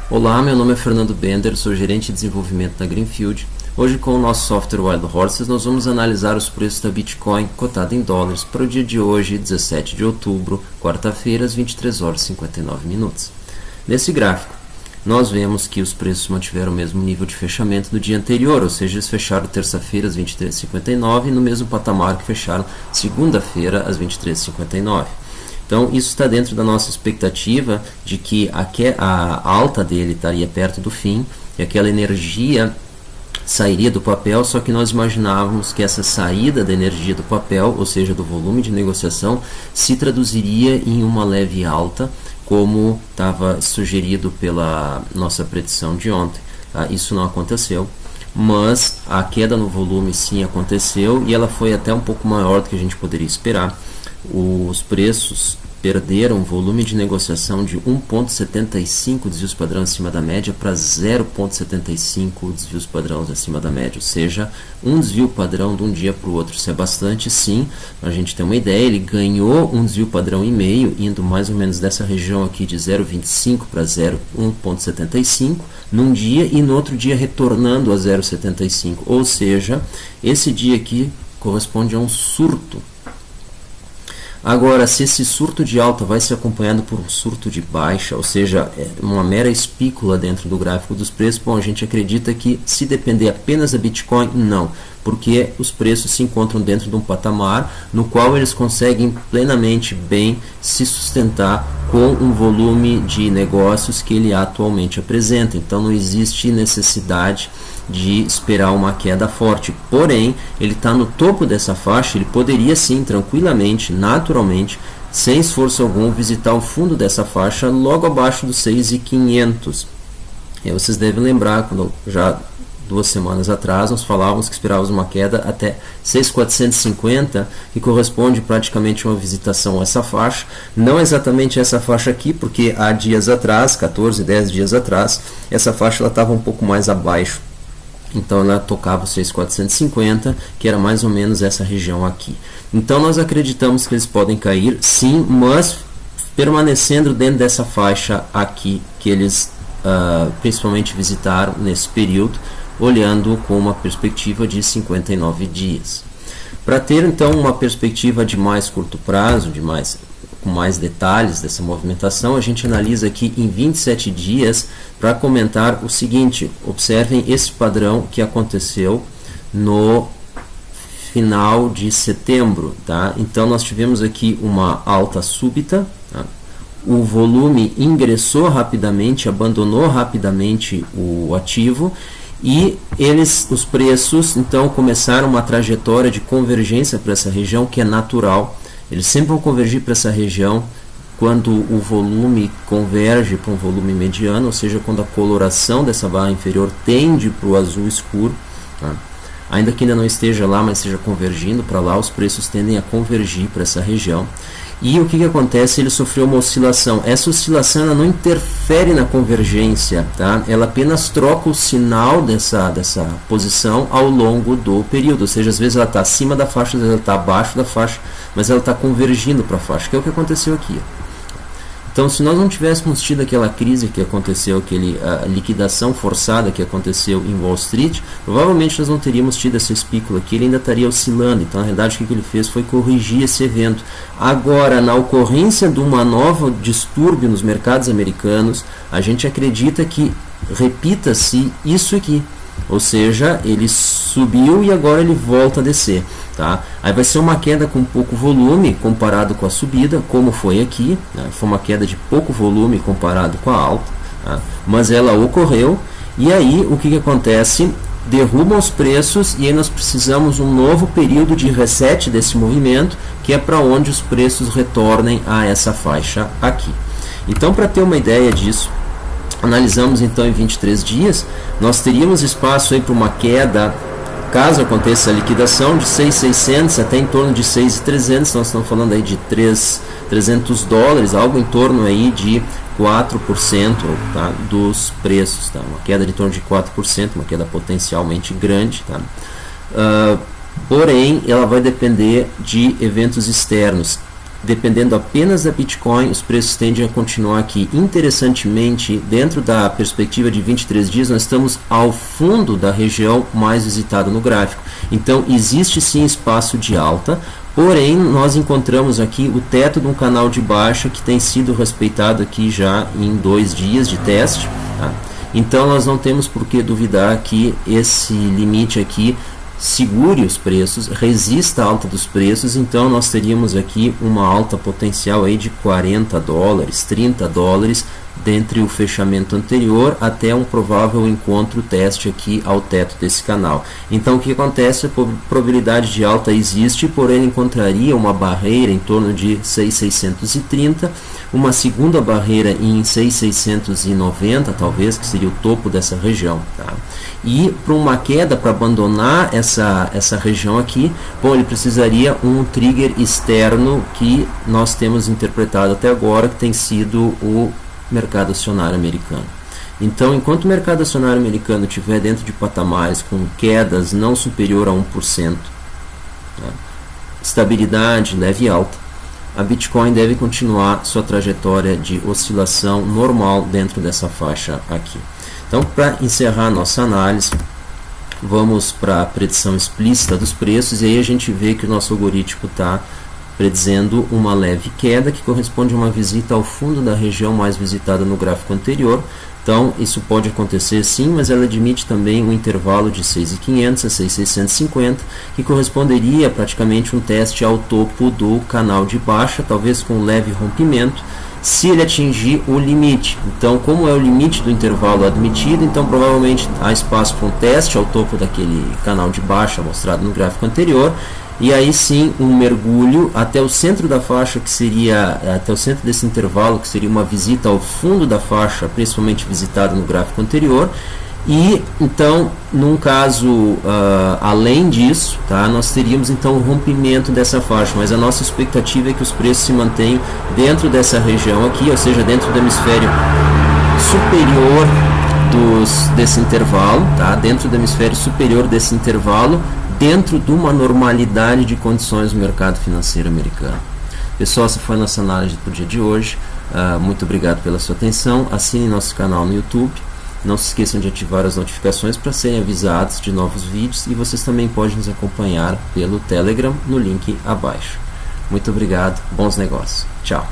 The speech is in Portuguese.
Olá, meu nome é Fernando Bender, sou gerente de desenvolvimento da Greenfield. Hoje, com o nosso software Wild Horses, nós vamos analisar os preços da Bitcoin cotada em dólares para o dia de hoje, 17 de outubro, quarta-feira, às 23 horas e 59 minutos. Nesse gráfico, nós vemos que os preços mantiveram o mesmo nível de fechamento do dia anterior, ou seja, eles fecharam terça-feira às 23h59 e no mesmo patamar que fecharam segunda-feira às 23h59. Então, isso está dentro da nossa expectativa de que a alta dele estaria perto do fim e aquela energia sairia do papel, só que nós imaginávamos que essa saída da energia do papel, ou seja, do volume de negociação, se traduziria em uma leve alta, como estava sugerido pela nossa predição de ontem. Tá? Isso não aconteceu, mas a queda no volume sim aconteceu e ela foi até um pouco maior do que a gente poderia esperar. Os preços perderam volume de negociação de 1,75 desvios padrão acima da média para 0,75 desvios padrão acima da média, ou seja, um desvio padrão de um dia para o outro. Isso é bastante, sim. A gente tem uma ideia, ele ganhou um desvio padrão e meio, indo mais ou menos dessa região aqui de 0,25 para 1,75 num dia e no outro dia retornando a 0,75, ou seja, esse dia aqui corresponde a um surto. Agora, se esse surto de alta vai ser acompanhado por um surto de baixa, ou seja, uma mera espícula dentro do gráfico dos preços, bom, a gente acredita que se depender apenas da Bitcoin, não, porque os preços se encontram dentro de um patamar no qual eles conseguem plenamente bem se sustentar com um volume de negócios que ele atualmente apresenta. Então não existe necessidade de esperar uma queda forte, porém ele está no topo dessa faixa, ele poderia sim tranquilamente, naturalmente, sem esforço algum, visitar o fundo dessa faixa logo abaixo dos 6.500. E vocês devem lembrar, quando já 2 semanas atrás nós falávamos que esperávamos uma queda até 6.450, que corresponde praticamente a uma visitação a essa faixa, não exatamente essa faixa aqui, porque há dias atrás, 10 dias atrás, essa faixa estava um pouco mais abaixo. Então ela tocava o 6.450, que era mais ou menos essa região aqui. Então nós acreditamos que eles podem cair, sim, mas permanecendo dentro dessa faixa aqui, que eles principalmente visitaram nesse período, olhando com uma perspectiva de 59 dias. Para ter então uma perspectiva de mais curto prazo, com mais detalhes dessa movimentação, a gente analisa aqui em 27 dias para comentar o seguinte: observem esse padrão que aconteceu no final de setembro. Tá? Então nós tivemos aqui uma alta súbita, tá? O volume ingressou rapidamente, abandonou rapidamente o ativo e os preços então começaram uma trajetória de convergência para essa região que é natural. Eles sempre vão convergir para essa região quando o volume converge para um volume mediano, ou seja, quando a coloração dessa barra inferior tende para o azul escuro. Tá? Ainda que ainda não esteja lá, mas esteja convergindo para lá, os preços tendem a convergir para essa região. E o que acontece? Ele sofreu uma oscilação. Essa oscilação ela não interfere na convergência, tá? Ela apenas troca o sinal dessa posição ao longo do período. Ou seja, às vezes ela está acima da faixa, às vezes ela está abaixo da faixa, mas ela está convergindo para a faixa, que é o que aconteceu aqui. Então, se nós não tivéssemos tido aquela crise que aconteceu, a liquidação forçada que aconteceu em Wall Street, provavelmente nós não teríamos tido essa espícula aqui, ele ainda estaria oscilando. Então, na realidade, o que ele fez foi corrigir esse evento. Agora, na ocorrência de uma nova distúrbio nos mercados americanos, a gente acredita que repita-se isso aqui. Ou seja, ele subiu e agora ele volta a descer. Tá? Aí vai ser uma queda com pouco volume comparado com a subida, como foi aqui. Né? Foi uma queda de pouco volume comparado com a alta. Tá? Mas ela ocorreu. E aí o que acontece? Derrubam os preços e aí nós precisamos um novo período de reset desse movimento, que é para onde os preços retornem a essa faixa aqui. Então, para ter uma ideia disso, analisamos então em 23 dias, nós teríamos espaço aí para uma queda, caso aconteça a liquidação, de 6.600 até em torno de 6.300, nós estamos falando aí de 300 dólares, algo em torno aí de 4%, tá, dos preços, tá? Uma queda de torno de 4%, uma queda potencialmente grande, tá? Porém, ela vai depender de eventos externos. dependendo apenas da Bitcoin, os preços tendem a continuar aqui. Interessantemente, dentro da perspectiva de 23 dias, nós estamos ao fundo da região mais visitada no gráfico. Então, existe sim espaço de alta, porém, nós encontramos aqui o teto de um canal de baixa que tem sido respeitado aqui já em 2 dias de teste. Tá? Então, nós não temos por que duvidar que esse limite aqui segure os preços, resista à alta dos preços. Então nós teríamos aqui uma alta potencial aí de 40 dólares, 30 dólares, dentre o fechamento anterior até um provável encontro teste aqui ao teto desse canal. Então o que acontece? A probabilidade de alta existe, porém encontraria uma barreira em torno de 6.630, uma segunda barreira em 6.690 talvez, que seria o topo dessa região, tá? E para uma queda, para abandonar essa região aqui, bom, ele precisaria um trigger externo que nós temos interpretado até agora, que tem sido o mercado acionário americano. Então, enquanto o mercado acionário americano estiver dentro de patamares com quedas não superior a 1%, né, estabilidade leve e alta, a Bitcoin deve continuar sua trajetória de oscilação normal dentro dessa faixa aqui. Então, para encerrar nossa análise, vamos para a predição explícita dos preços, e aí a gente vê que o nosso algoritmo está predizendo uma leve queda que corresponde a uma visita ao fundo da região mais visitada no gráfico anterior. Então isso pode acontecer sim, mas ela admite também um intervalo de 6.500 a 6.650, que corresponderia praticamente um teste ao topo do canal de baixa, talvez com um leve rompimento, se ele atingir o limite. Então, como é o limite do intervalo admitido, então provavelmente há espaço para um teste ao topo daquele canal de baixa mostrado no gráfico anterior, e aí sim um mergulho até o centro da faixa, que seria até o centro desse intervalo, que seria uma visita ao fundo da faixa, principalmente visitada no gráfico anterior. E então, num caso além disso, tá, nós teríamos então um rompimento dessa faixa, mas a nossa expectativa é que os preços se mantenham dentro dessa região aqui, ou seja, dentro do hemisfério superior desse intervalo, tá, dentro do hemisfério superior desse intervalo, dentro de uma normalidade de condições do mercado financeiro americano. Pessoal, essa foi a nossa análise para o dia de hoje. Muito obrigado pela sua atenção. Assine nosso canal no YouTube. Não se esqueçam de ativar as notificações para serem avisados de novos vídeos, e vocês também podem nos acompanhar pelo Telegram no link abaixo. Muito obrigado, bons negócios. Tchau.